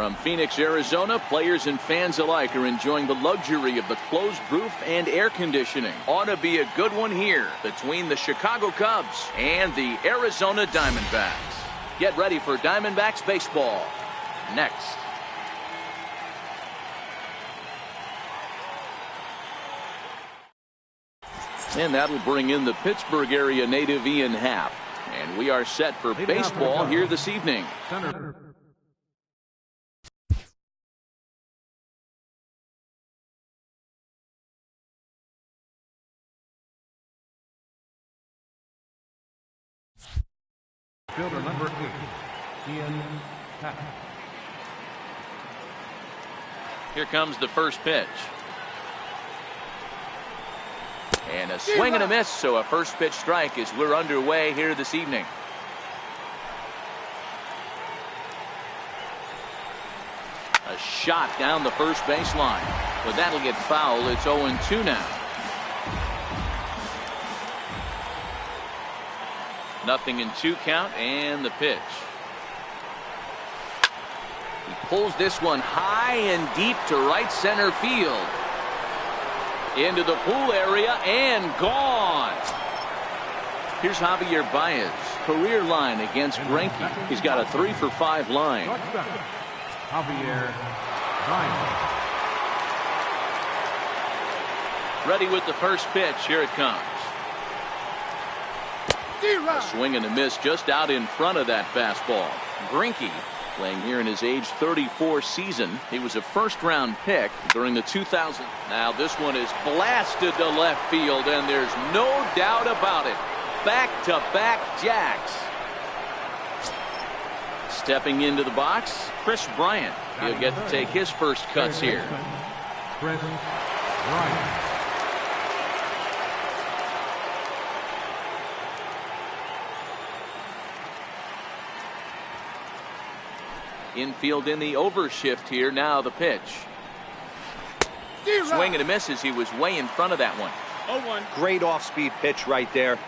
From Phoenix, Arizona, players and fans alike are enjoying the luxury of the closed roof and air conditioning. Ought to be a good one here between the Chicago Cubs and the Arizona Diamondbacks. Get ready for Diamondbacks baseball next. And that'll bring in the Pittsburgh area native Ian Happ. And we are set for baseball here this evening. Fielder number 8, Ian Happ. Here comes the first pitch. And a swing and a miss, so a first pitch strike as we're underway here this evening. A shot down the first baseline, but that'll get foul. It's 0-2 now. Nothing in 2 count, and the pitch. He pulls this one high and deep to right center field. Into the pool area and gone. Here's Javier Baez, career line against Greinke. He's got a 3-for-5 line. Javier Baez. Ready with the first pitch. Here it comes. A swing and a miss just out in front of that fastball. Greinke, playing here in his age 34 season. He was a first-round pick during the 2000. Now this one is blasted to left field, and there's no doubt about it. Back-to-back jacks. Stepping into the box, Chris Bryant. He'll get to take his first cuts here. Chris Bryant. Infield in the overshift here. Now the pitch. Swing and a miss as he was way in front of that one. 0-1. Great off-speed pitch right there.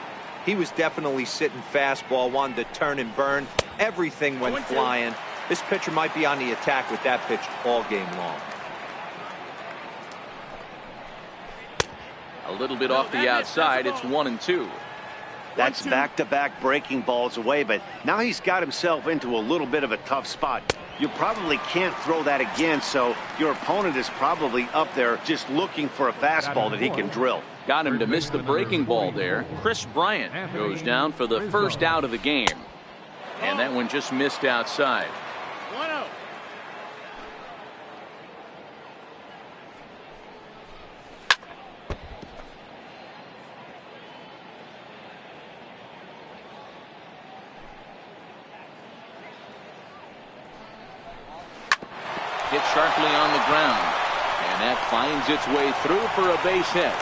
He was definitely sitting fastball, wanted to turn and burn. Everything went flying. This pitcher might be on the attack with that pitch all game long. A little bit off the outside. It's 1-2. That's back-to-back breaking balls away, but now he's got himself into a little bit of a tough spot. You probably can't throw that again, so your opponent is probably up there just looking for a fastball that he can drill. Got him to miss the breaking ball there. Chris Bryant goes down for the first out of the game. And that one just missed outside. 1-0. Hit sharply on the ground, and that finds its way through for a base hit.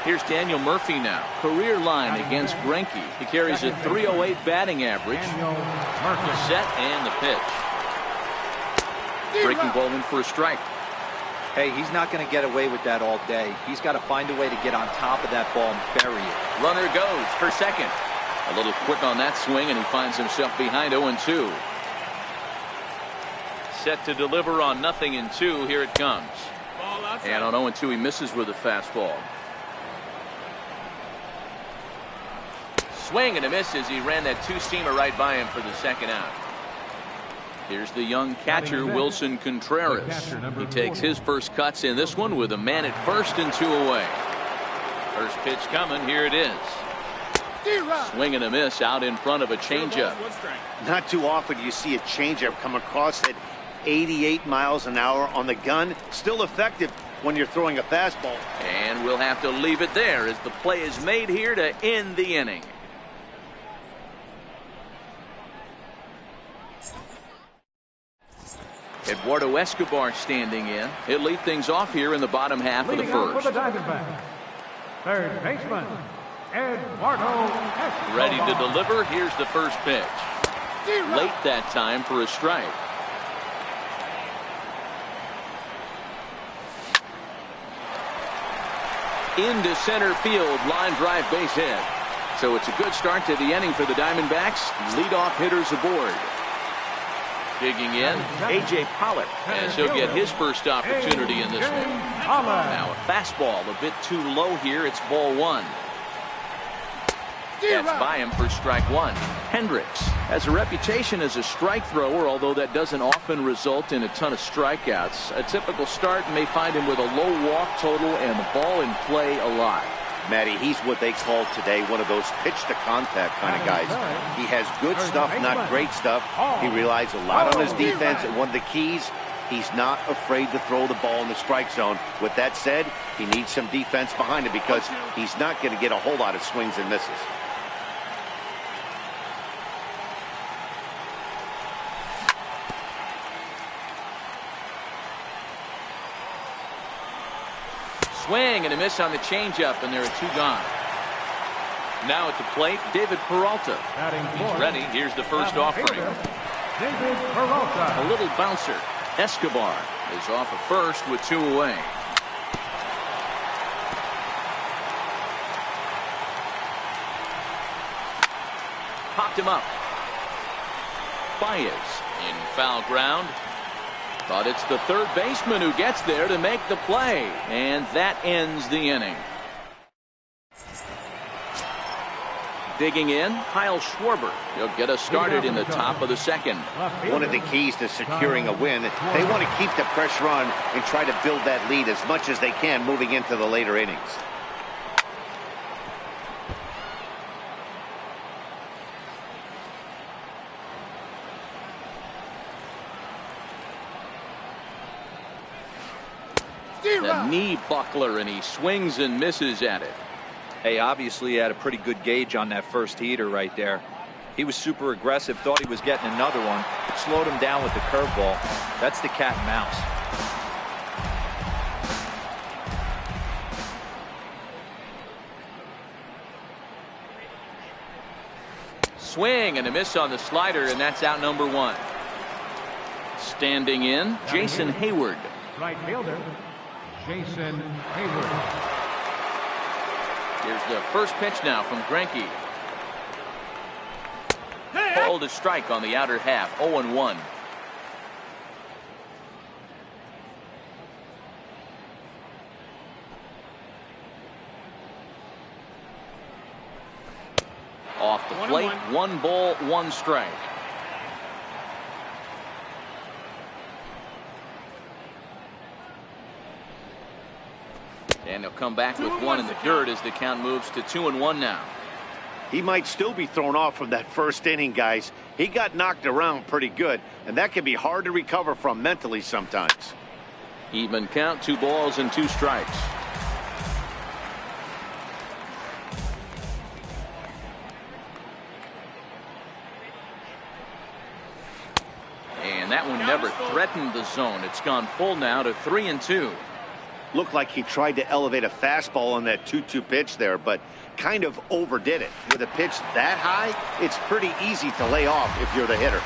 Here's Daniel Murphy now, career line against Greinke. He carries a .308 batting average. Set and the pitch. Breaking ball in for a strike. Hey, he's not going to get away with that all day. He's got to find a way to get on top of that ball and bury it. Runner goes for second. A little quick on that swing, and he finds himself behind 0-2. Set to deliver on 0-2. Here it comes. And on 0-2, he misses with a fastball. Swing and a miss as he ran that two-seamer right by him for the second out. Here's the young catcher, Wilson Contreras. He takes his first cuts in this one with a man at first and 2 away. First pitch coming. Here it is. Swing and a miss out in front of a changeup. Not too often do you see a changeup come across at 88 miles an hour on the gun. Still effective when you're throwing a fastball. And we'll have to leave it there as the play is made here to end the inning. Eduardo Escobar standing in. He'll lead things off here in the bottom half of the first. For the Diamondbacks, third baseman, Eduardo Escobar. Ready to deliver. Here's the first pitch. Late that time for a strike. Into center field, line drive base hit. So it's a good start to the inning for the Diamondbacks. Leadoff hitters aboard. Digging in, A.J. Pollard, as he'll get his first opportunity in this one. Now a fastball a bit too low here. It's ball one. That's by him for strike one. Hendricks has a reputation as a strike thrower, although that doesn't often result in a ton of strikeouts. A typical start may find him with a low walk total and the ball in play a lot. Matty, he's what they call today one of those pitch-to-contact kind of guys. He has good stuff, not great stuff. He relies a lot on his defense, and one of the keys, he's not afraid to throw the ball in the strike zone. With that said, he needs some defense behind him because he's not going to get a whole lot of swings and misses. Swing and a miss on the changeup, and there are two gone. Now at the plate, David Peralta. He's ready. Here's the first offering. David Peralta. A little bouncer. Escobar is off at first with two away. Popped him up. Baez in foul ground. But it's the third baseman who gets there to make the play. And that ends the inning. Digging in, Kyle Schwarber. He'll get us started in the top of the second. One of the keys to securing a win, they want to keep the pressure on and try to build that lead as much as they can moving into the later innings. The knee buckler, and he swings and misses at it. Hey, obviously he had a pretty good gauge on that first heater right there. He was super aggressive, thought he was getting another one, slowed him down with the curveball. That's the cat and mouse. Swing and a miss on the slider, and that's out number one. Standing in, Jason Hayward. Right fielder, Jason Hayward. Here's the first pitch now from Greinke. Called to strike on the outer half, 0-1. Off the plate, 1 ball, 1 strike. And he'll come back with 1 in the dirt as the count moves to 2-1 now. He might still be thrown off from that first inning, guys. He got knocked around pretty good, and that can be hard to recover from mentally sometimes. Even count, 2 balls and 2 strikes. And that one never threatened the zone. It's gone full now to 3-2. Looked like he tried to elevate a fastball on that 2-2 pitch there, but kind of overdid it. With a pitch that high, it's pretty easy to lay off if you're the hitter.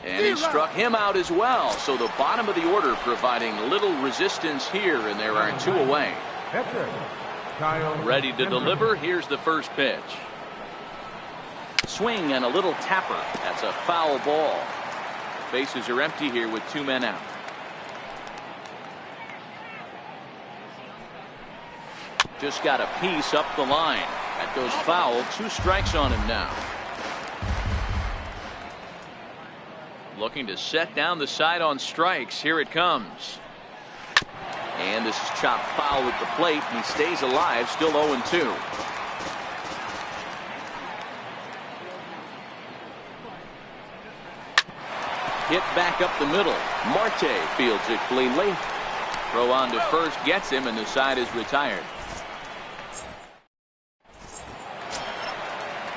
And he struck him out as well. So the bottom of the order providing little resistance here, and there are 2 away. Ready to deliver. Here's the first pitch. Swing and a little tapper. That's a foul ball. Bases are empty here with 2 men out. Just got a piece up the line. That goes foul. 2 strikes on him now. Looking to set down the side on strikes. Here it comes. And this is chopped foul at the plate. And he stays alive. Still 0-2. Hit back up the middle. Marte fields it cleanly. Throw on to first gets him, and the side is retired.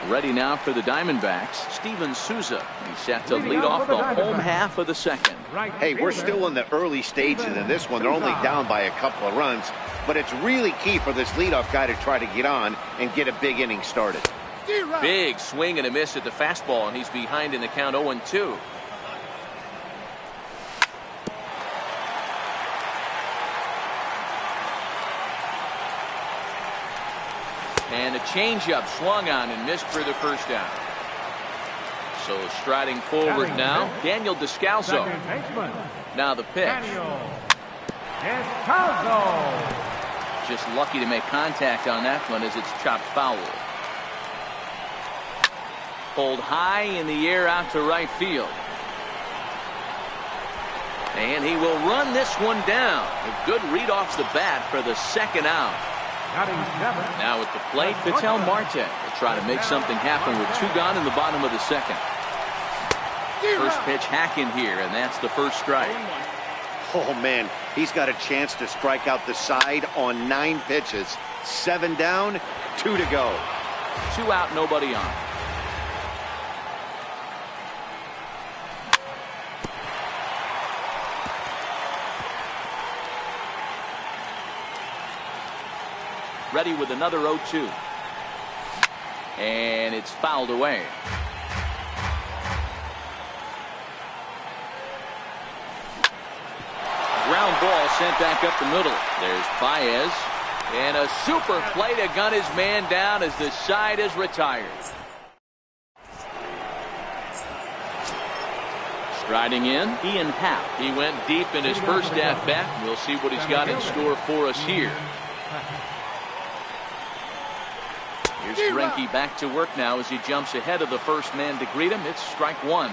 Ready now for the Diamondbacks, Steven Souza. He's set to lead off the home half of the second. Hey, we're still in the early stages in this one. They're only down by a couple of runs, but it's really key for this leadoff guy to try to get on and get a big inning started. Big swing and a miss at the fastball, and he's behind in the count 0-2. And a changeup swung on and missed for the first down. So striding forward now, Daniel Descalso. Second baseman, Now the pitch. Daniel Descalso. Just lucky to make contact on that one as it's chopped foul. Pulled high in the air out to right field. And he will run this one down. A good read off the bat for the second out. Now at the plate, Vitel Marte will try to make something happen with 2 gone in the bottom of the second. First pitch hacking here, and that's the first strike. Oh, man, he's got a chance to strike out the side on 9 pitches. 7 down, 2 to go. 2 out, nobody on. Ready with another 0-2. And it's fouled away. Ground ball sent back up the middle. There's Baez. And a super play to gun his man down as the side is retired. Striding in, Ian Happ. He went deep in his first at bat. We'll see what he's got in store for us here. Here's Greinke back to work now as he jumps ahead of the first man to greet him. It's strike 1.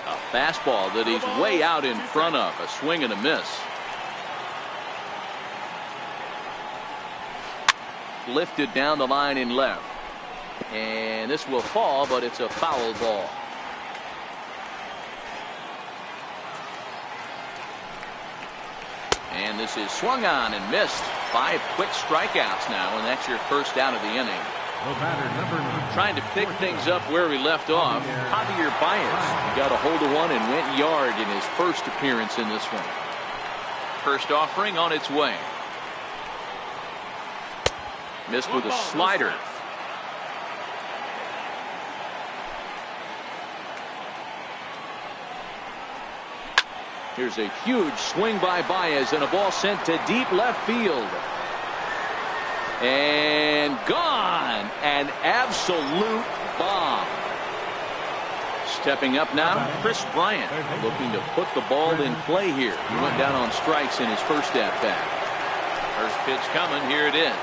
A fastball that he's way out in front of. A swing and a miss. Lifted down the line in left. And this will fall, but it's a foul ball. And this is swung on and missed. 5 quick strikeouts now, and that's your first out of the inning. Trying to pick things up where we left off. Javier Baez. He got a hold of one and went yard in his first appearance in this one. First offering on its way. Missed with a slider. Here's a huge swing by Baez and a ball sent to deep left field. And gone. An absolute bomb. Stepping up now, Chris Bryant looking to put the ball in play here. He went down on strikes in his first at bat. First pitch coming. Here it is.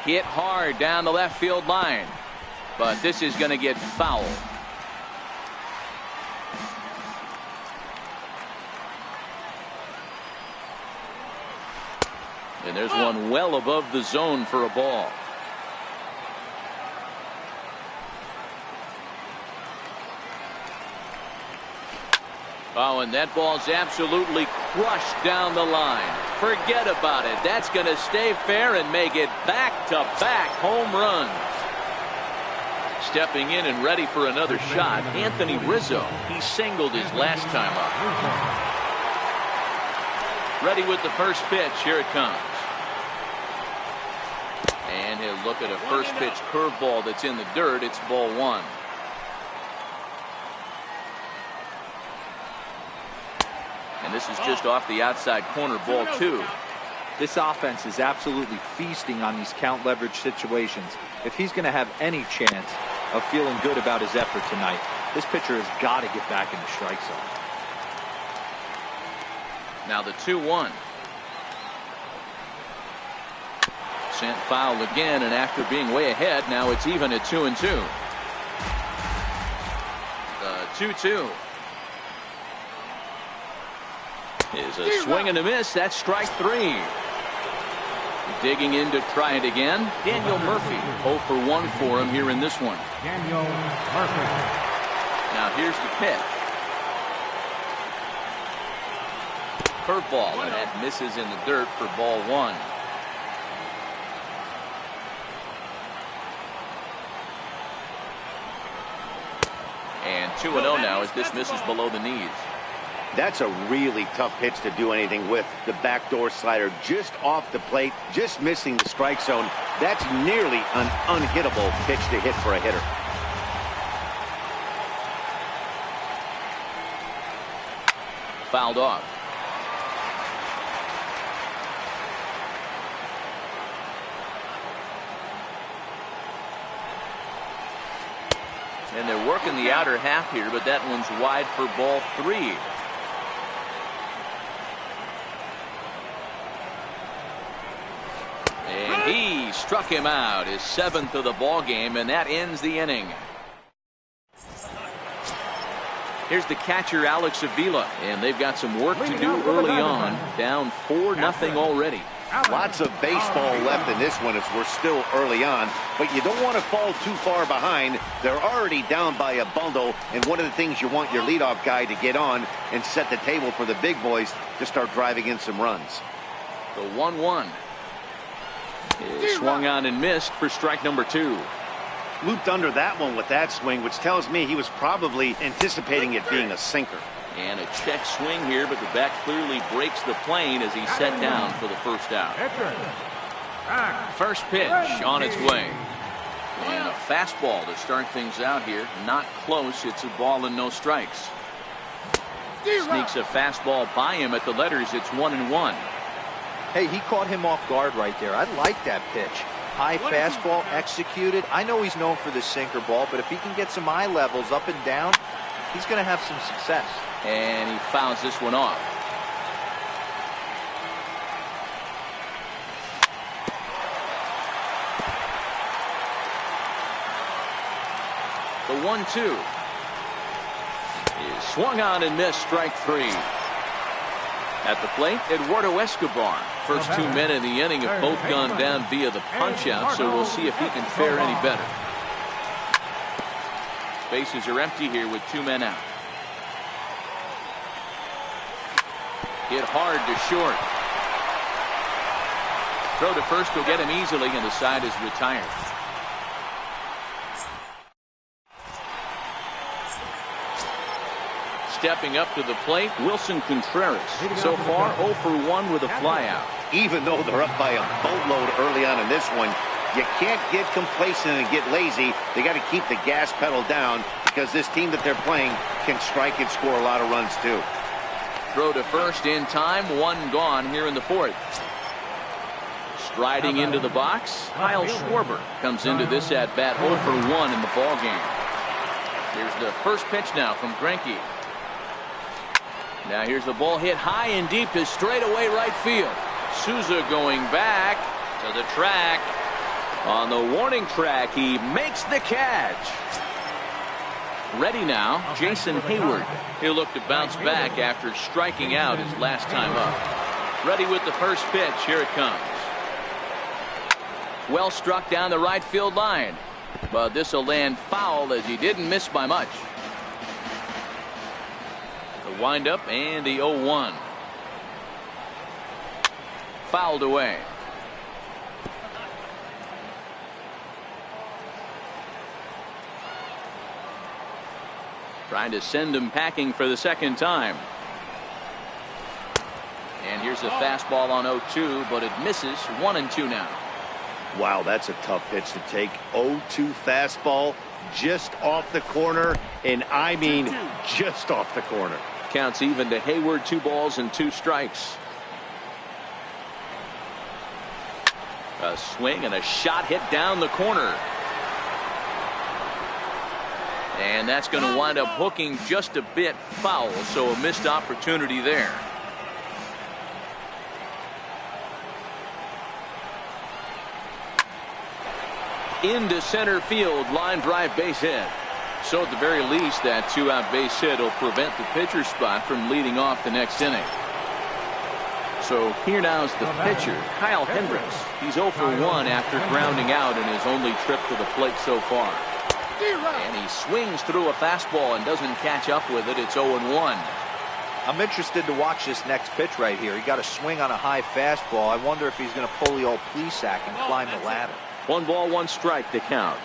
Hit hard down the left field line. But this is going to get fouled. And there's one well above the zone for a ball. Oh, and that ball's absolutely crushed down the line. Forget about it. That's going to stay fair and make it back-to-back home runs. Stepping in and ready for another shot, Anthony Rizzo. He singled his last time up. Ready with the first pitch. Here it comes. And he'll look at a first pitch curveball that's in the dirt. It's ball 1. And this is just off the outside corner, ball 2. This offense is absolutely feasting on these count leverage situations. If he's going to have any chance of feeling good about his effort tonight, this pitcher has got to get back in the strike zone. Now the 2-1. Sent foul again, and after being way ahead, now it's even at 2-2. The 2-2 is a swing and a miss. That's strike 3. Digging in to try it again. Daniel Murphy. 0 for 1 for him here in this one. Daniel Murphy. Now here's the pitch. Curveball, and that misses in the dirt for ball 1. And 2-0 now as this misses below the knees. That's a really tough pitch to do anything with. The backdoor slider just off the plate, just missing the strike zone. That's nearly an unhittable pitch to hit for a hitter. Fouled off. And they're working the outer half here, but that one's wide for ball 3. And he struck him out, his 7th of the ball game, and that ends the inning. Here's the catcher, Alex Avila, and they've got some work to do early on. Down 4-0 already. Lots of baseball left in this one as we're still early on, but you don't want to fall too far behind. They're already down by a bundle, and one of the things you want your leadoff guy to get on and set the table for the big boys to start driving in some runs. The 1-1 is swung on and missed for strike number 2. Looped under that one with that swing, which tells me he was probably anticipating it being a sinker. And a check swing here, but the bat clearly breaks the plane as he's set down for the first out. First pitch on its way. And a fastball to start things out here. Not close. It's a ball and no strikes. Sneaks a fastball by him at the letters. It's 1-1. Hey, he caught him off guard right there. I like that pitch. High fastball executed. I know he's known for the sinker ball, but if he can get some eye levels up and down, he's going to have some success. And he fouls this one off. The 1-2 is swung on and missed, strike 3. At the plate, Eduardo Escobar. First 2 men in the inning have both gone down via the punch-out, so we'll see if he can fare any better. Bases are empty here with 2 men out. Hit hard to short. Throw to first will get him easily, and the side is retired. Stepping up to the plate, Wilson Contreras. So far, 0 for 1 with a flyout. Even though they're up by a boatload early on in this one, you can't get complacent and get lazy. They got to keep the gas pedal down because this team that they're playing can strike and score a lot of runs too. Throw to first in time, 1 gone here in the 4th. Striding into the box, Kyle Schwarber comes into this at bat 0 for 1 in the ball game. Here's the first pitch now from Greinke. Now here's the ball hit high and deep to straightaway right field. Souza going back to the track. On the warning track, he makes the catch. Ready now, Jason Hayward. He'll look to bounce back after striking out his last time up. Ready with the first pitch. Here it comes. Well struck down the right field line. But this will land foul as he didn't miss by much. The windup and the 0-1. Fouled away. Trying to send him packing for the second time. And here's a fastball on 0-2, but it misses. 1-2 now. Wow, that's a tough pitch to take. 0-2 fastball just off the corner, and I mean just off the corner. Counts even to Hayward. 2 balls and 2 strikes. A swing and a shot hit down the corner. And that's going to wind up hooking just a bit foul, so a missed opportunity there. Into center field, line drive base hit. So at the very least, that 2-out base hit will prevent the pitcher spot from leading off the next inning. So here now's the pitcher, Kyle Hendricks. He's 0 for 1 after grounding out in his only trip to the plate so far. And he swings through a fastball and doesn't catch up with it. It's 0-1. I'm interested to watch this next pitch right here. He got a swing on a high fastball. I wonder if he's going to pull the old Plesac and climb the ladder. 1 ball, 1 strike to count.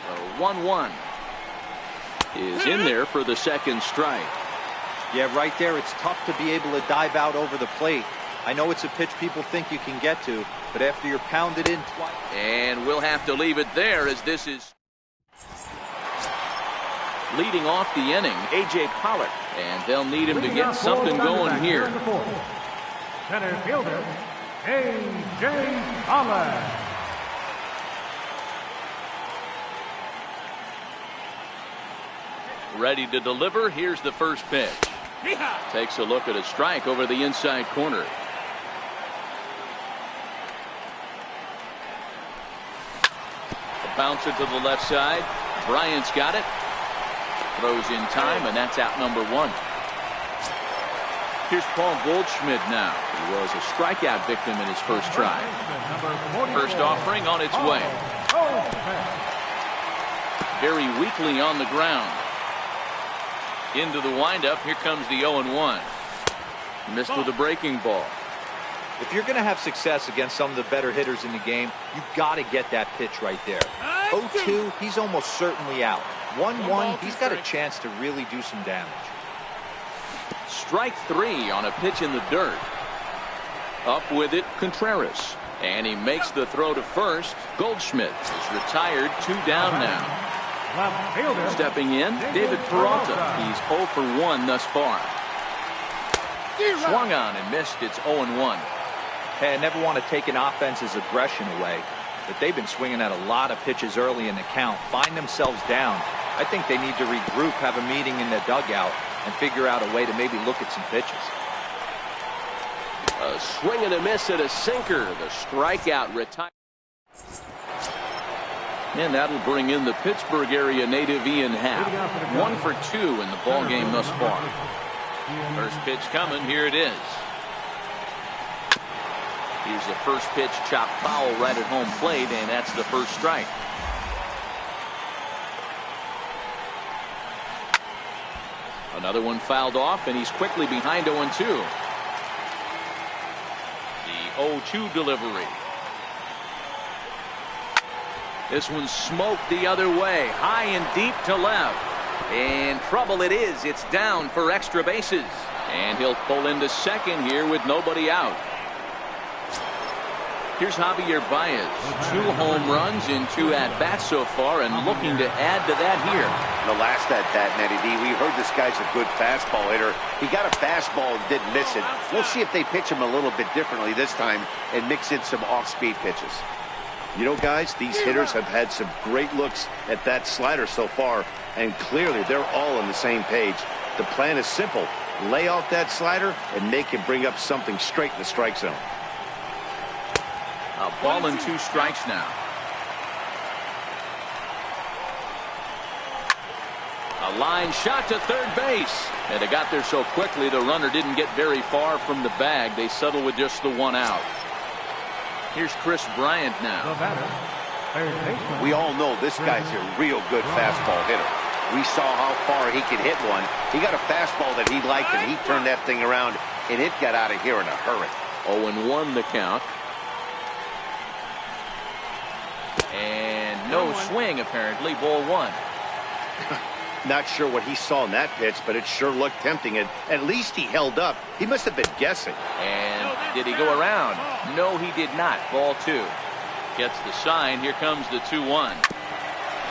The 1-1 is in there for the second strike. Yeah, right there, it's tough to be able to dive out over the plate. I know it's a pitch people think you can get to, but after you're pounded in twice. And we'll have to leave it there as this is leading off the inning, A.J. Pollock. And they'll need him to get something going here. Center fielder, A.J. Pollock. Ready to deliver. Here's the first pitch. Takes a look at a strike over the inside corner. A bouncer to the left side. Bryant's got it. Throws in time, and that's out number 1. Here's Paul Goldschmidt now. He was a strikeout victim in his first try. First offering on its way. Very weakly on the ground. Into the windup. Here comes the 0-1. Missed with a breaking ball. If you're going to have success against some of the better hitters in the game, you've got to get that pitch right there. 0-2, he's almost certainly out. 1-1, he's got a chance to really do some damage. Strike 3 on a pitch in the dirt. Up with it, Contreras. And he makes the throw to first. Goldschmidt is retired. 2 down now. Stepping in, David Peralta. He's 0 for 1 thus far. Swung on and missed. It's 0-1. Hey, I never want to take an offense's aggression away, but they've been swinging at a lot of pitches early in the count. Find themselves down. I think they need to regroup, have a meeting in the dugout, and figure out a way to maybe look at some pitches. A swing and a miss at a sinker. The strikeout retired. And that'll bring in the Pittsburgh area native Ian Happ. 1 for 2 in the ball game thus far. First pitch coming. Here it is. Here's the first pitch, chopped foul right at home plate, and that's the first strike. Another one fouled off, and he's quickly behind 0-2. The 0-2 delivery. This one's smoked the other way, high and deep to left. And trouble it is. It's down for extra bases. And he'll pull into second here with nobody out. Here's Javier Baez. 2 home runs in 2 at-bats so far, and looking to add to that here. The last at-bat, Nettie D, we heard this guy's a good fastball hitter. He got a fastball and didn't miss it. We'll see if they pitch him a little bit differently this time and mix in some off-speed pitches. You know, guys, these hitters have had some great looks at that slider so far, and clearly they're all on the same page. The plan is simple. Lay out that slider and make him bring up something straight in the strike zone. A ball and 2 strikes now. A line shot to third base. And they got there so quickly the runner didn't get very far from the bag. They settle with just the 1 out. Here's Chris Bryant now. We all know this guy's a real good fastball hitter. We saw how far he could hit one. He got a fastball that he liked, and he turned that thing around, and it got out of here in a hurry. 0-1 the count. And no swing, apparently. Ball 1. Not sure what he saw in that pitch, but it sure looked tempting, and at least he held up. He must have been guessing. And did he go around? No, he did not. Ball 2. Gets the sign. Here comes the 2-1.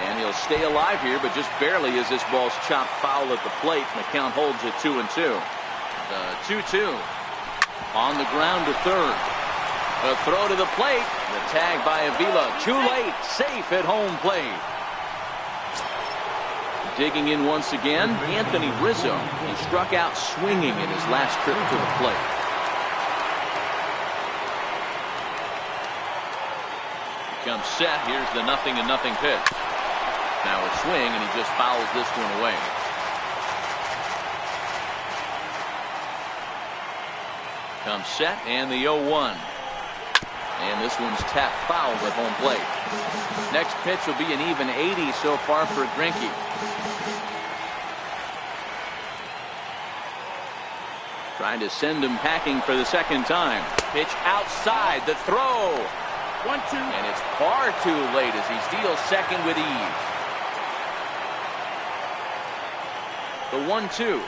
And he'll stay alive here, but just barely as this ball's chopped foul at the plate, and the count holds at 2-2. The 2-2. On the ground to third. A throw to the plate. The tag by Avila. Too late. Safe at home plate. Digging in once again, Anthony Rizzo. He struck out swinging in his last trip to the plate. Comes set. Here's the 0-0 pitch. Now a swing, and he just fouls this one away. Comes set, and the 0-1. And this one's tapped foul at home plate. Next pitch will be an even 80 so far for Greinke. Trying to send him packing for the second time. Pitch outside, the throw. 1-2. And it's far too late as he steals second with ease. The 1-2.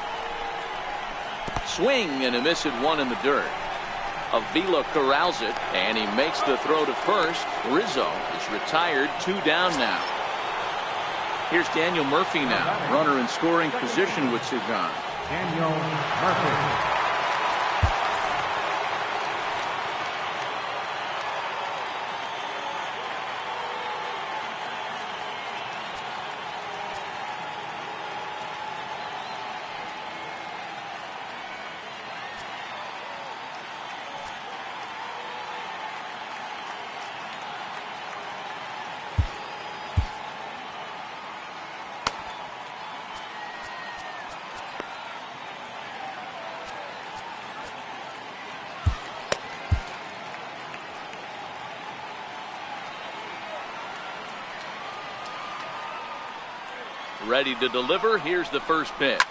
Swing and a miss at 1 in the dirt. Avila corrals it, and he makes the throw to first. Rizzo is retired. 2 down now. Here's Daniel Murphy now. Runner in scoring position with 2 gone. Daniel Murphy. Ready to deliver. Here's the first pitch.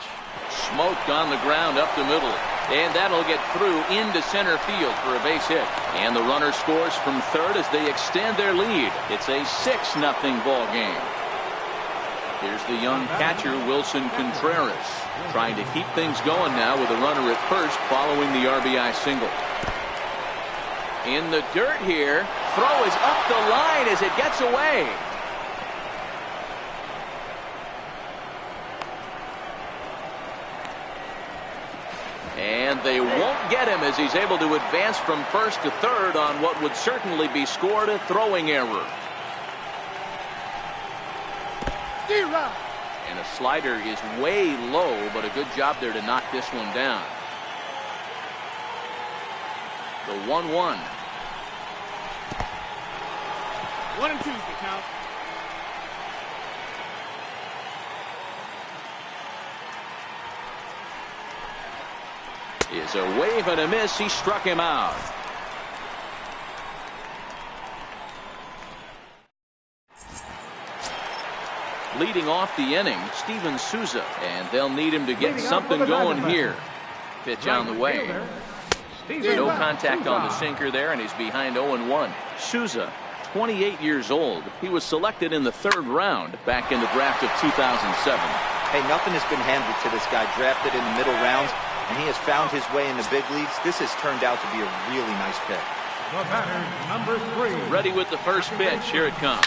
Smoked on the ground up the middle. And that'll get through into center field for a base hit. And the runner scores from third as they extend their lead. It's a 6-0 ball game. Here's the young catcher, Wilson Contreras, trying to keep things going now with a runner at first following the RBI single. In the dirt here. Throw is up the line as it gets away. And they won't get him as he's able to advance from first to third on what would certainly be scored a throwing error. And a slider is way low, but a good job there to knock this one down. The 1-1. 1-2 is the count. Is a wave and a miss. He struck him out. Leading off the inning, Steven Souza, and they'll need him to get something going here. Pitch on the way. No contact on the sinker there, and he's behind 0-1. Souza, 28 years old. He was selected in the 3rd round back in the draft of 2007. Hey, nothing has been handed to this guy. Drafted in the middle rounds, and he has found his way in the big leagues. This has turned out to be a really nice pick. The batter, number 3. Ready with the first pitch. Here it comes.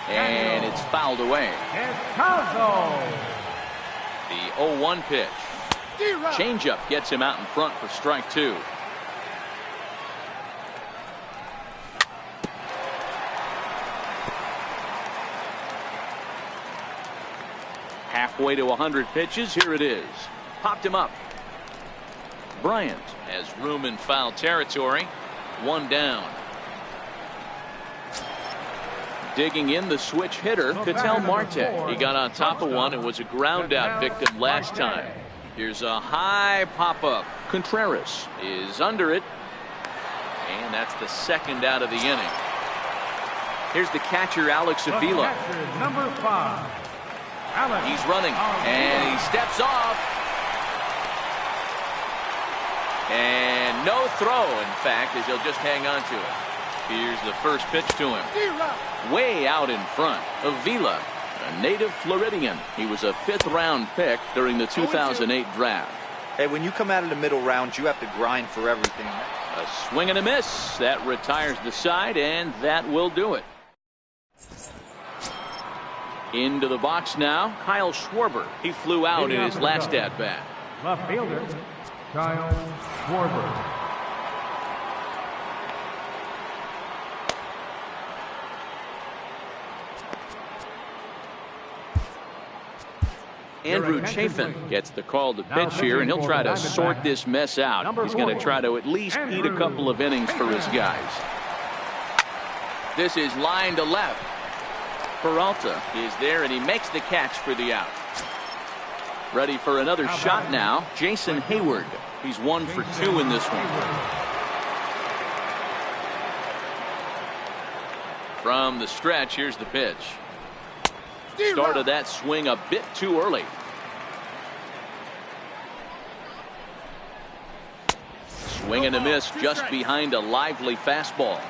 And it's fouled away. The 0-1 pitch. Changeup gets him out in front for strike 2. Halfway to 100 pitches. Here it is. Popped him up. Bryant has room in foul territory. 1 down. Digging in the switch hitter, Ketel Marte. He got on top of one and was a ground out victim last time. Here's a high pop-up. Contreras is under it. And that's the 2nd out of the inning. Here's the catcher, Alex Avila. Number 5. Alex. He's running, and he steps off. And no throw, in fact, as he'll just hang on to it. Here's the first pitch to him. Way out in front. Avila, a native Floridian. He was a 5th round pick during the 2008 draft. Hey, when you come out of the middle rounds, you have to grind for everything. A swing and a miss. That retires the side, and that will do it. Into the box now, Kyle Schwarber. He flew out in his last at-bat. Left fielder, Kyle Schwarber. Andrew Chafin gets the call to pitch here, and he'll try to sort this mess out. He's going to try to at least eat a couple of innings for his guys. This is line to left. Peralta is there, and he makes the catch for the out. Ready for another shot now, Jason Hayward. He's 1 for 2 in this one. From the stretch, here's the pitch. Started that swing a bit too early. Swing and a miss just behind a lively fastball.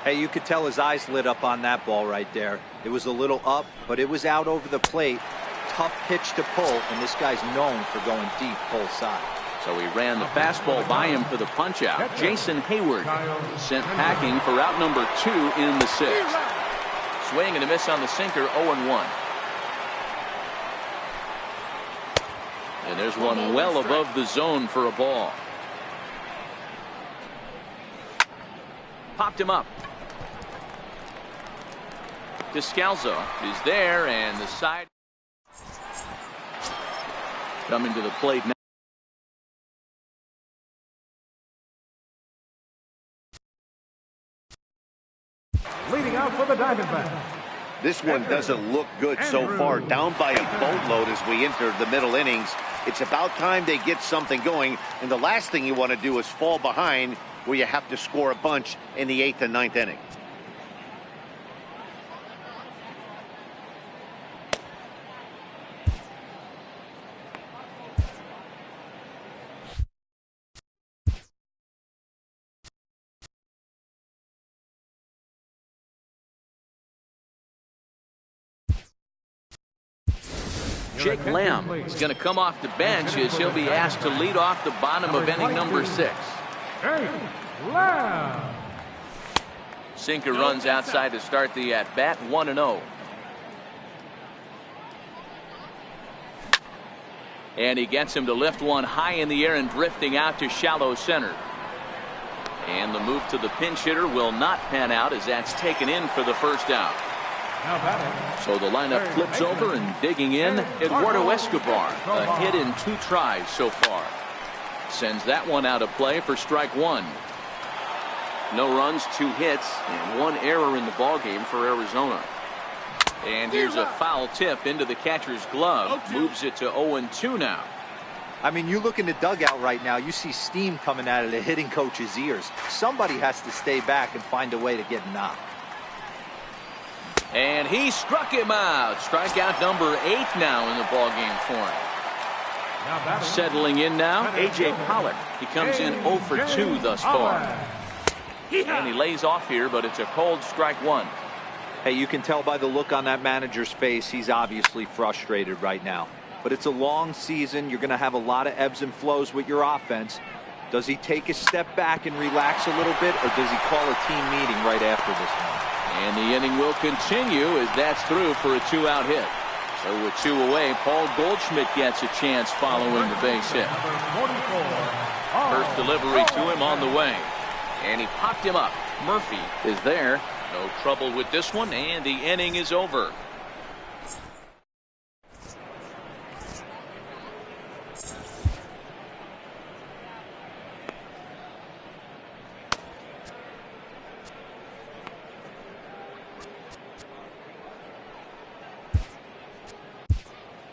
Hey, you could tell his eyes lit up on that ball right there. It was a little up, but it was out over the plate. Tough pitch to pull, and this guy's known for going deep pull side. So he ran the fastball by him for the punch out. Jason Hayward sent packing for out number 2 in the 6th. Swing and a miss on the sinker, 0-1. And there's one well above the zone for a ball. Popped him up. Descalzo is there, and the side coming to the plate now. Leading out for the Diamondbacks. This one doesn't look good so far. Down by a boatload as we enter the middle innings. It's about time they get something going, and the last thing you want to do is fall behind where you have to score a bunch in the 8th and 9th inning. Jake Lamb is going to come off the bench as he'll be asked to lead off the bottom of inning number 6. Jake Lamb. Sinker runs outside to start the at-bat, 1-0. And he gets him to lift one high in the air and drifting out to shallow center. And the move to the pinch hitter will not pan out as that's taken in for the first out. So the lineup flips over and digging in, Eduardo Escobar, a hit in 2 tries so far. Sends that one out of play for strike 1. No runs, 2 hits, and 1 error in the ballgame for Arizona. And here's a foul tip into the catcher's glove. Moves it to 0-2 now. I mean, you look in the dugout right now, you see steam coming out of the hitting coach's ears. Somebody has to stay back and find a way to get knocked. And he struck him out. Strikeout number 8 now in the ballgame for him. Settling in now, A.J. Pollock. He comes in 0 for 2 thus far. And he lays off here, but it's a cold strike 1. Hey, you can tell by the look on that manager's face, he's obviously frustrated right now. But it's a long season. You're going to have a lot of ebbs and flows with your offense. Does he take a step back and relax a little bit, or does he call a team meeting right after this one? And the inning will continue as that's through for a 2-out hit. So with 2 away, Paul Goldschmidt gets a chance following the base hit. First delivery to him on the way. And he popped him up. Murphy is there. No trouble with this one, and the inning is over.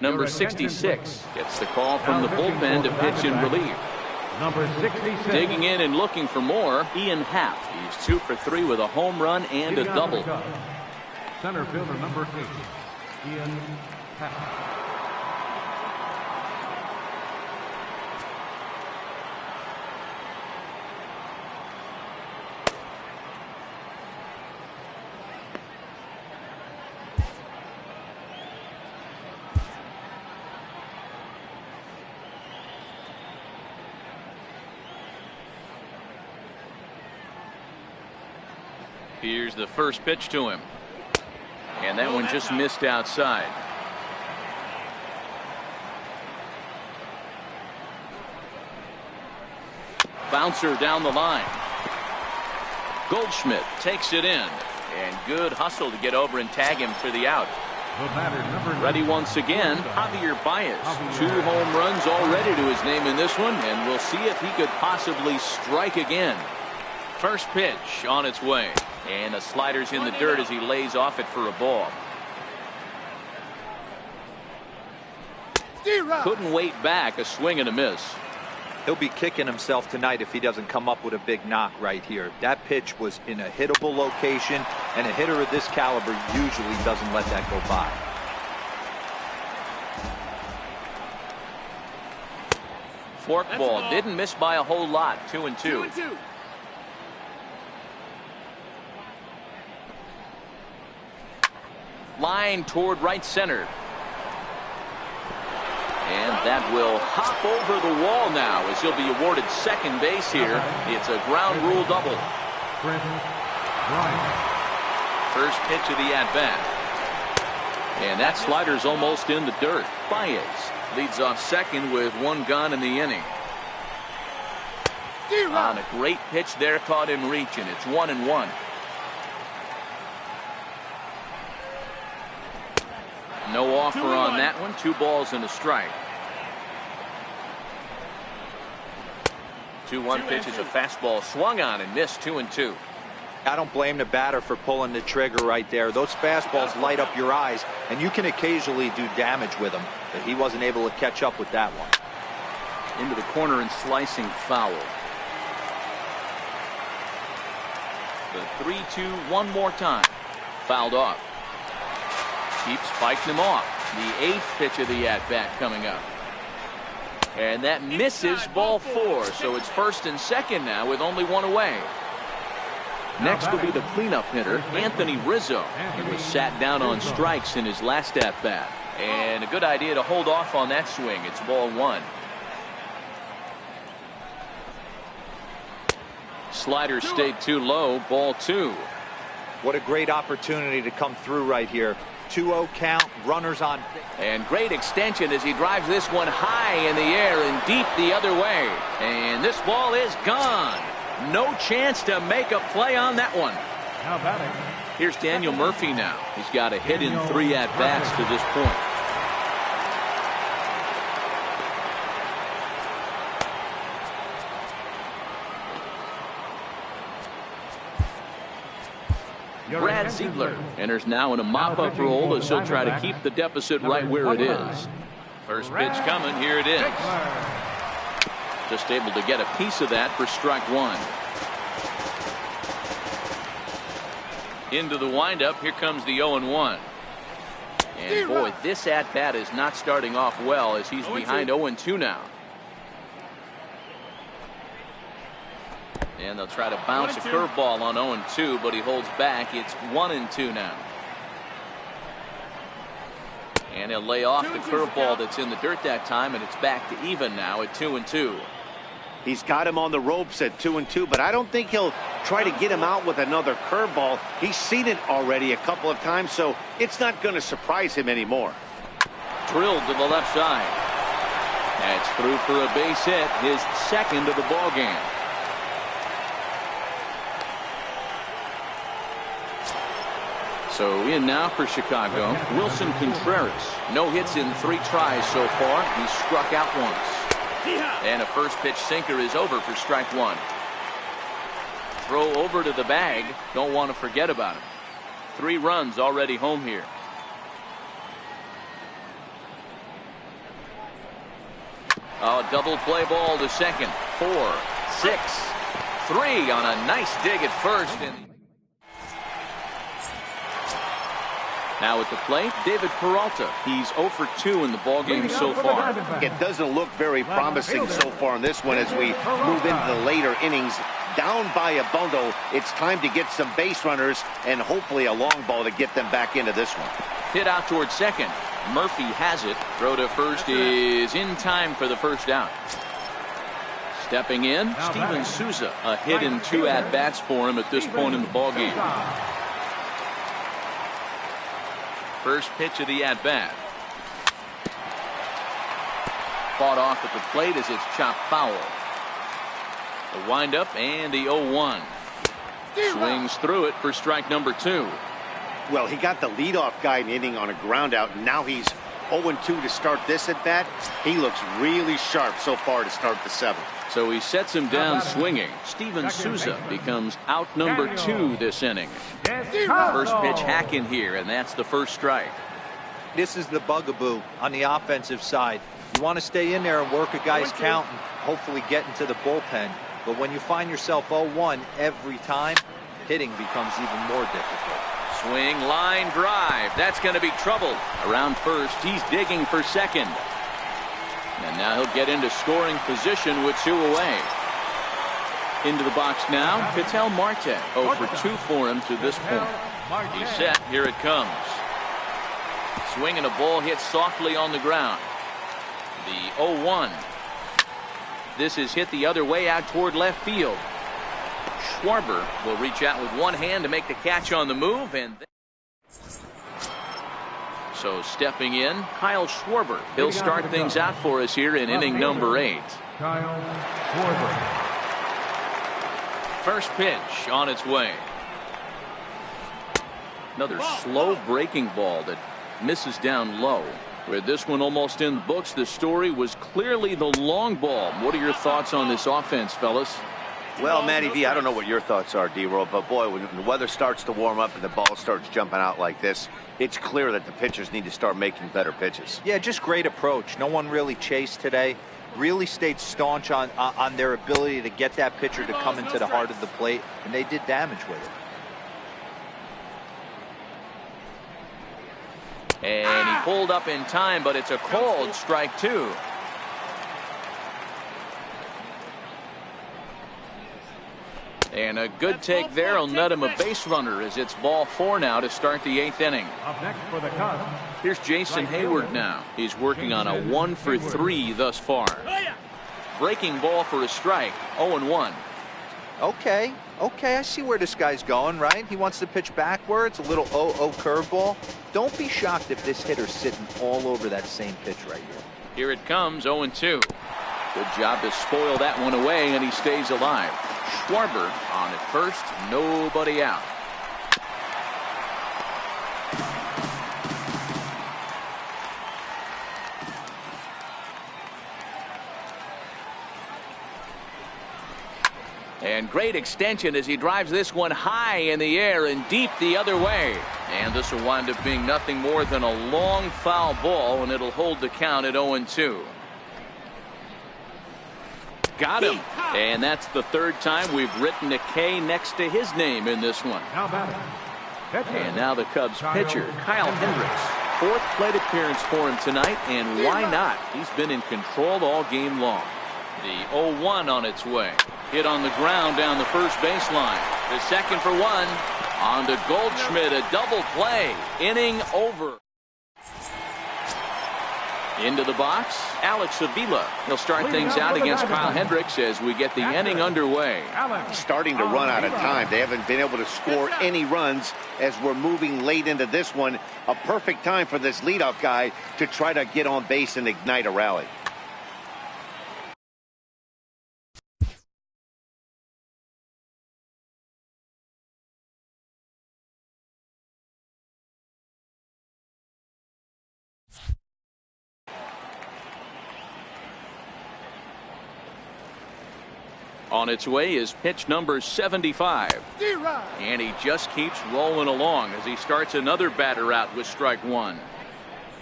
Number 66 gets the call from the bullpen to pitch in relief. Number 66. Digging in and looking for more, Ian Happ. He's 2 for 3 with a home run and a double. Center fielder number 8, Ian Happ. Here's the first pitch to him. And that one just missed outside. Bouncer down the line. Goldschmidt takes it in. And good hustle to get over and tag him for the out. Ready once again, Javier Baez. 2 home runs already to his name in this one, and we'll see if he could possibly strike again. First pitch on its way. And the slider's in the dirt as he lays off it for a ball. Couldn't wait back. A swing and a miss. He'll be kicking himself tonight if he doesn't come up with a big knock right here. That pitch was in a hittable location, and a hitter of this caliber usually doesn't let that go by. Forkball didn't miss by a whole lot. 2-2. Line toward right center. And that will hop over the wall now as he'll be awarded second base here. It's a ground rule double. First pitch of the at-bat. And that slider's almost in the dirt. Baez leads off second with 1 gone in the inning. On a great pitch there, caught him reaching. It's 1-1. No offer on that one. 2 balls and a strike. 2-1 pitch is a fastball swung on and missed. 2-2. I don't blame the batter for pulling the trigger right there. Those fastballs light up your eyes, and you can occasionally do damage with them, but he wasn't able to catch up with that one. Into the corner and slicing foul. The 3-2 one more time. Fouled off. Keeps fighting him off. The 8th pitch of the at-bat coming up. And that misses, ball 4. So it's first and second now with only 1 away. Next will be the cleanup hitter, Anthony Rizzo. He was sat down on strikes in his last at-bat. And a good idea to hold off on that swing. It's ball one. Slider stayed too low. Ball two. What a great opportunity to come through right here. 2-0 count, runners on. And great extension as he drives this one high in the air and deep the other way. And this ball is gone. No chance to make a play on that one. Now batting. Here's Daniel Murphy now. He's got a hit in 3 at-bats to this point. Brad Ziegler enters now in a mop-up role as he'll try to keep the deficit right where it is. First pitch coming. Here it is. Just able to get a piece of that for strike one. Into the windup. Here comes the 0-1. And boy, this at-bat is not starting off well as he's behind 0-2 now. And they'll try to bounce a curveball on 0-2, but he holds back. It's 1-2 now. And he'll lay off the curveball that's in the dirt that time, and it's back to even now at 2-2. He's got him on the ropes at 2-2, but I don't think he'll try to get him out with another curveball. He's seen it already a couple of times, so it's not going to surprise him anymore. Drilled to the left side. That's through for a base hit, his second of the ball game. So in now for Chicago, Wilson Contreras. No hits in 3 tries so far. He's struck out once. And a first pitch sinker is over for strike one. Throw over to the bag. Don't want to forget about him. 3 runs already home here. Oh, double play ball to second. 4, 6, 3 on a nice dig at first. Now at the plate, David Peralta. He's 0 for 2 in the ballgame so far. It doesn't look very promising so far in this one as we move into the later innings. Down by a bundle, it's time to get some base runners and hopefully a long ball to get them back into this one. Hit out towards second. Murphy has it. Throw to first is in time for the first out. Stepping in, Steven Souza. A hit in 2 at-bats for him at this point in the ballgame. First pitch of the at-bat. Fought off at the plate as it's chopped foul. The windup and the 0-1. Swings through it for strike number 2. Well, he got the leadoff guy in the inning on a ground out, and now he's 0-2 to start this at-bat. He looks really sharp so far to start the 7th. So he sets him down swinging. Steven Souza becomes out number 2 this inning. First pitch hack in here, and that's the first strike. This is the bugaboo on the offensive side. You want to stay in there and work a guy's count and hopefully get into the bullpen. But when you find yourself 0-1 every time, hitting becomes even more difficult. Swing, line drive. That's going to be trouble. Around first, he's digging for second. And now he'll get into scoring position with 2 away. Into the box now, Ketel Marte. 0 for 2 for him to this point. He's set. Here it comes. Swing and a ball hit softly on the ground. The 0-1. This is hit the other way out toward left field. Schwarber will reach out with one hand to make the catch on the move, and so stepping in, Kyle Schwarber. He'll start things out for us here in inning number 8. Kyle Schwarber. First pitch on its way. Another slow breaking ball that misses down low. With this one almost in the books, the story was clearly the long ball. What are your thoughts on this offense, fellas? Well, Matty V, I don't know what your thoughts are, D-Roll, but boy, when the weather starts to warm up and the ball starts jumping out like this, it's clear that the pitchers need to start making better pitches. Yeah, just great approach. No one really chased today. Really stayed staunch on their ability to get that pitcher to come into the heart of the plate, and they did damage with it. And he pulled up in time, but it's a called strike 2. And a good take there will net him a base runner as it's ball 4 now to start the 8th inning. Up next for the Cubs. Here's Jason Hayward now. He's working on a 1 for 3 thus far. Breaking ball for a strike. 0-1. Okay, I see where this guy's going, right? He wants to pitch backwards, a little 0-0 curveball. Don't be shocked if this hitter's sitting all over that same pitch right here. Here it comes, 0-2. Good job to spoil that one away, and he stays alive. Schwarber on at first, nobody out. And great extension as he drives this one high in the air and deep the other way. And this will wind up being nothing more than a long foul ball, and it'll hold the count at 0-2. Got him. And that's the 3rd time we've written a K next to his name in this one. And now the Cubs pitcher, Kyle Hendricks. 4th plate appearance for him tonight, and why not? He's been in control all game long. The 0-1 on its way. Hit on the ground down the first baseline. The second for 1. On to Goldschmidt, a double play. Inning over. Into the box, Alex Avila. He'll start things out against Kyle Hendricks as we get the inning underway. Starting to run out of time. They haven't been able to score any runs as we're moving late into this one. A perfect time for this leadoff guy to try to get on base and ignite a rally. On its way is pitch number 75. And he just keeps rolling along as he starts another batter out with strike 1.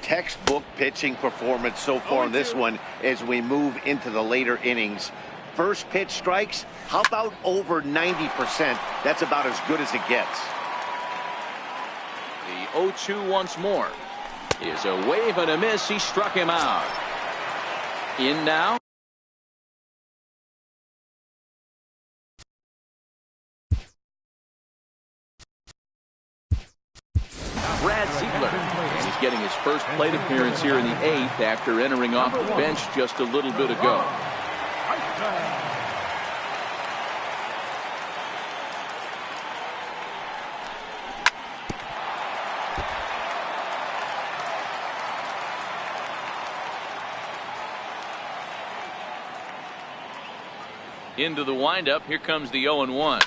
Textbook pitching performance so far in this one as we move into the later innings. First pitch strikes, how about over 90%? That's about as good as it gets. The 0-2 once more is a wave and a miss. He struck him out. In now. Brad Ziegler, and he's getting his first plate appearance here in the 8th after entering off the bench just a little bit ago. Into the windup, here comes the 0-1.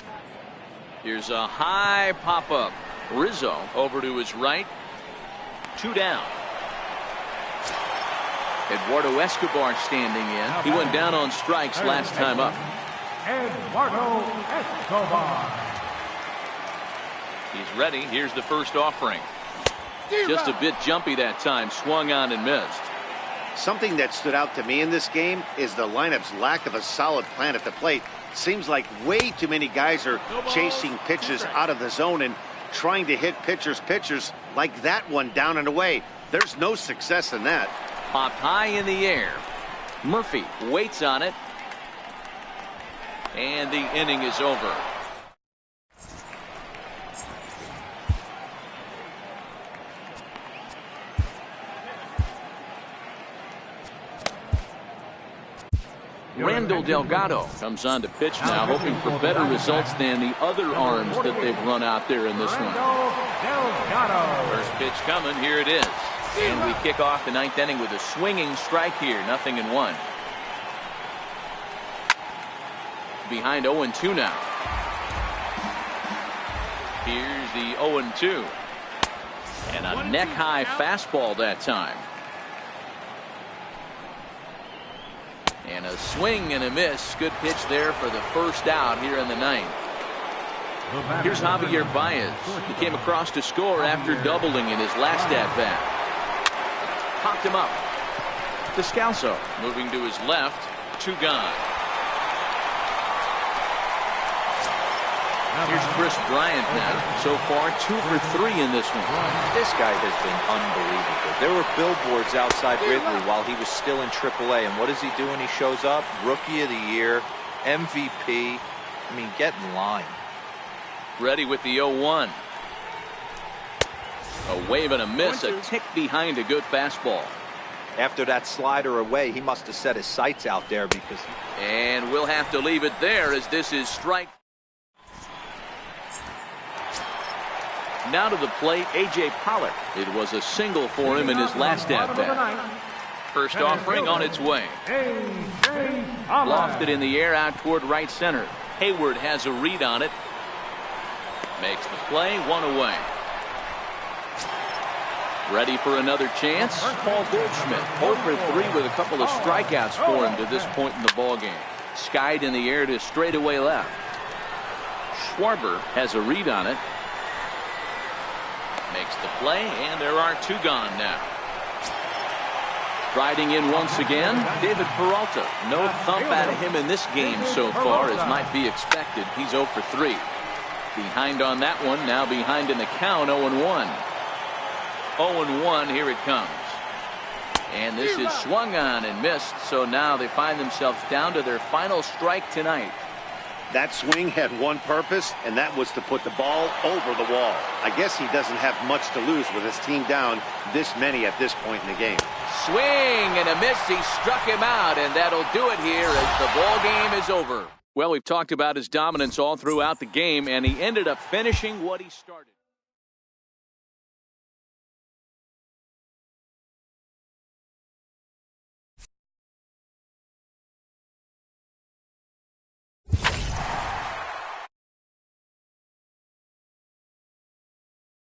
Here's a high pop-up. Rizzo over to his right. 2 down. Eduardo Escobar standing in. He went down on strikes last time up. Eduardo Escobar. He's ready. Here's the first offering. Just a bit jumpy that time. Swung on and missed. Something that stood out to me in this game is the lineup's lack of a solid plan at the plate. Seems like way too many guys are chasing pitches out of the zone and trying to hit pitchers like that one down and away. There's no success in that. Popped high in the air. Murphy waits on it. And the inning is over. Randall Delgado comes on to pitch now, hoping for better results than the other arms that they've run out there in this one. First pitch coming, here it is. And we kick off the 9th inning with a swinging strike here, 0-1. Behind 0-2 now. Here's the 0-2. And a neck-high fastball that time. And a swing and a miss. Good pitch there for the first out here in the 9th. Here's Javier Baez. He came across to score after doubling in his last at-bat. Popped him up. Descalso moving to his left. 2 gone. Here's Chris Bryant now. So far 2 for 3 in this one. This guy has been unbelievable. There were billboards outside Wrigley while he was still in AAA, and what does he do when he shows up? Rookie of the Year, MVP. I mean, get in line. Ready with the 0-1. A wave and a miss, a tick behind a good fastball. After that slider away, he must have set his sights out there because... And we'll have to leave it there as this is strike. Now to the plate, A.J. Pollock. It was a single for him in his last at-bat. First offering on its way. Lofted in the air out toward right center. Hayward has a read on it. Makes the play, one away. Ready for another chance. Paul Goldschmidt, 0 for 3 with a couple of strikeouts for him to this point in the ballgame. Skied in the air to straightaway left. Schwarber has a read on it. Makes the play, and there are 2 gone now. Riding in once again, David Peralta. No thump out of him in this game so far, as might be expected. He's 0 for 3. Behind on that one, now behind in the count, 0-1. 0-1, here it comes. And this is swung on and missed, so now they find themselves down to their final strike tonight. That swing had one purpose, and that was to put the ball over the wall. I guess he doesn't have much to lose with his team down this many at this point in the game. Swing and a miss. He struck him out, and that'll do it here as the ball game is over. Well, we've talked about his dominance all throughout the game, and he ended up finishing what he started.